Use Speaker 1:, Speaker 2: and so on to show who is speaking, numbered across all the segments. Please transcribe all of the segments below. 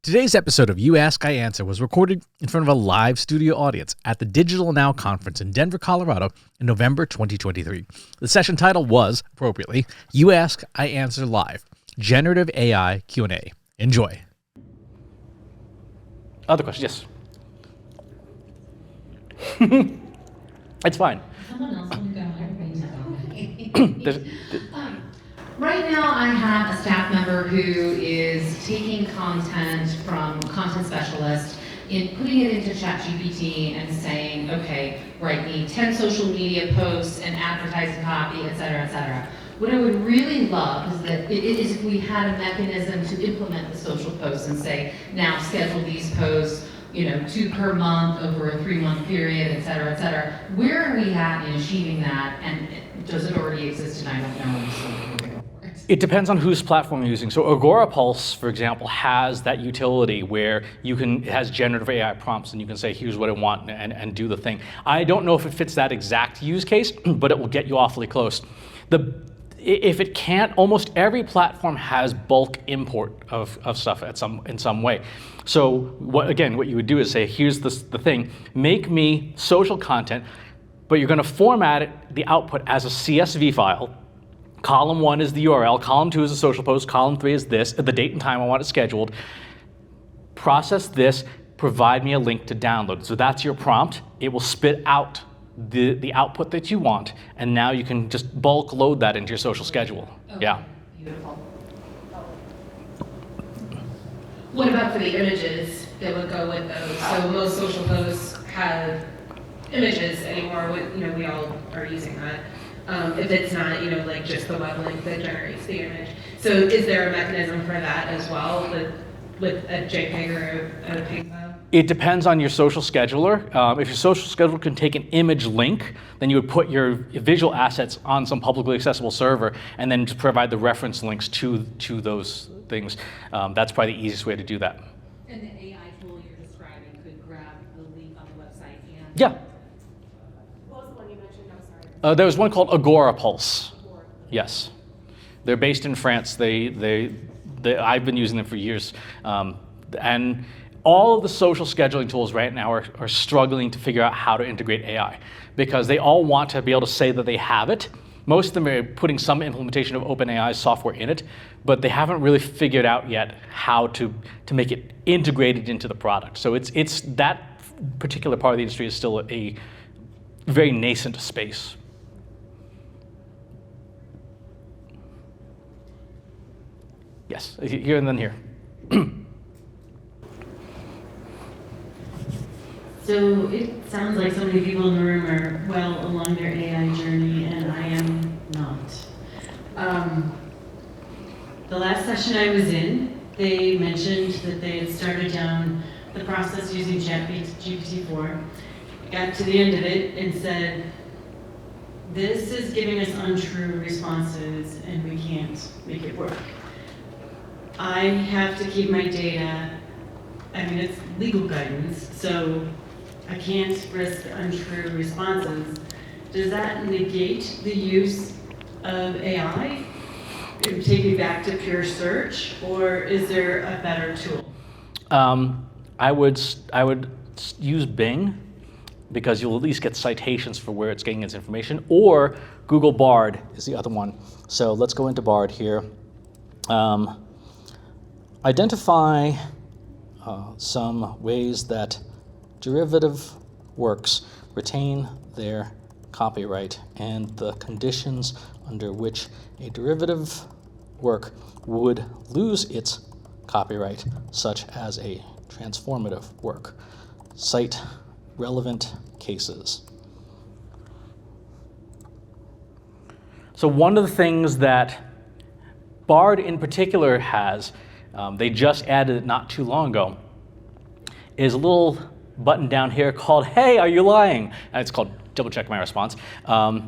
Speaker 1: Today's episode of You Ask, I Answer was recorded in front of a live studio audience at the Digital Now conference in Denver, Colorado in November 2023. The session title was, appropriately, You Ask, I Answer Live, Generative AI Q&A. Enjoy.
Speaker 2: Other questions? Yes. It's fine.
Speaker 3: Someone else want to go? Right now, I have a staff member who is taking content from content specialist and putting it into ChatGPT and saying, okay, write me 10 social media posts and advertising copy, et cetera, et cetera. What I would really love is that is if we had a mechanism to implement the social posts and say, now schedule these posts, 2 per month over a 3-month period, et cetera, et cetera. Where are we at in achieving that, and does it already exist, and I don't know.
Speaker 2: It depends on whose platform you're using. So Agorapulse, for example, has that utility where it has generative AI prompts and you can say, here's what I want, and do the thing. I don't know if it fits that exact use case, but it will get you awfully close. If it can't, almost every platform has bulk import of stuff in some way. So what you would do is say, here's the thing, make me social content, but you're gonna format it, the output, as a CSV file. Column 1 is the URL, column 2 is the social post, column 3 is this, the date and time I want it scheduled. Process this, provide me a link to download. So that's your prompt. It will spit out the output that you want, and now you can just bulk load that into your social schedule.
Speaker 3: Okay.
Speaker 2: Yeah.
Speaker 3: Beautiful.
Speaker 4: What about for the images that would go with those? So most social posts have images anymore. We all are using that. If it's not, like just the web link that generates the image. So is there a mechanism for that as well with a JPEG or a PNG file?
Speaker 2: It depends on your social scheduler. If your social scheduler can take an image link, then you would put your visual assets on some publicly accessible server and then just provide the reference links to those things. That's probably the easiest way to do that.
Speaker 3: And the AI tool you're describing could grab the link on the website and...
Speaker 2: Yeah.
Speaker 4: What was the one you mentioned? I'm sorry.
Speaker 2: There was one called Agorapulse. Yes. They're based in France. I've been using them for years. And all of the social scheduling tools right now are struggling to figure out how to integrate AI because they all want to be able to say that they have it. Most of them are putting some implementation of OpenAI software in it, but they haven't really figured out yet how to make it integrated into the product. So it's that particular part of the industry is still a very nascent space. Yes, here and then here.
Speaker 5: So it sounds like so many people in the room are well along their AI journey, and I am not. The last session I was in, they mentioned that they had started down the process using GPT-4, got to the end of it and said, this is giving us untrue responses and we can't make it work. I have to keep my data, it's legal guidance, so I can't risk untrue responses. Does that negate the use of AI? Take me back to pure search, or is there a better tool?
Speaker 2: I would use Bing because you'll at least get citations for where it's getting its information, or Google Bard is the other one. So let's go into Bard here. Identify some ways that derivative works retain their copyright and the conditions under which a derivative work would lose its copyright, such as a transformative work. Cite relevant cases. So one of the things that Bard in particular has, they just added it not too long ago, is a little button down here called, hey, are you lying? And it's called double check my response. But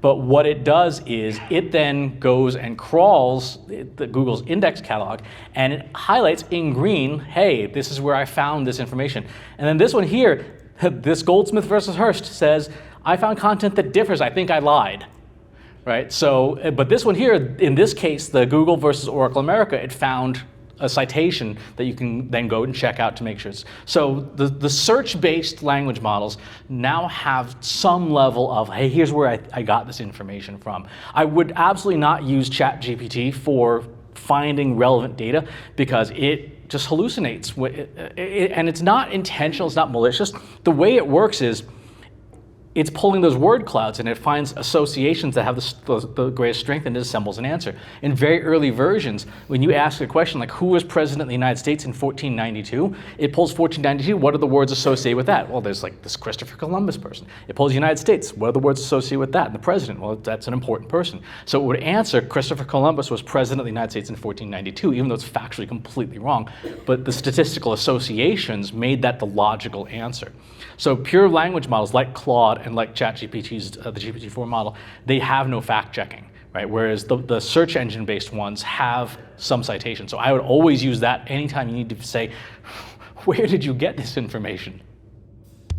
Speaker 2: what it does is it then goes and crawls Google's index catalog and it highlights in green, hey, this is where I found this information. And then this one here, this Goldsmith versus Hearst says, I found content that differs, I think I lied. Right, so, but this one here, in this case, the Google versus Oracle America, it found a citation that you can then go and check out to make sure it's. So the search-based language models now have some level of, hey, here's where I got this information from. I would absolutely not use ChatGPT for finding relevant data because it just hallucinates. And it's not intentional, it's not malicious. The way it works is, it's pulling those word clouds and it finds associations that have the greatest strength and it assembles an answer. In very early versions, when you ask a question like, who was president of the United States in 1492? It pulls 1492, what are the words associated with that? Well, there's like this Christopher Columbus person. It pulls United States, what are the words associated with that? And the president, well, that's an important person. So it would answer Christopher Columbus was president of the United States in 1492, even though it's factually completely wrong. But the statistical associations made that the logical answer. So pure language models like Claude and like ChatGPT's, the GPT-4 model, they have no fact checking, right? Whereas the search engine based ones have some citation. So I would always use that anytime you need to say, where did you get this information?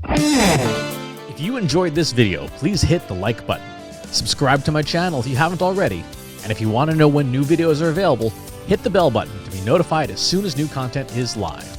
Speaker 1: If you enjoyed this video, please hit the like button. Subscribe to my channel if you haven't already. And if you want to know when new videos are available, hit the bell button to be notified as soon as new content is live.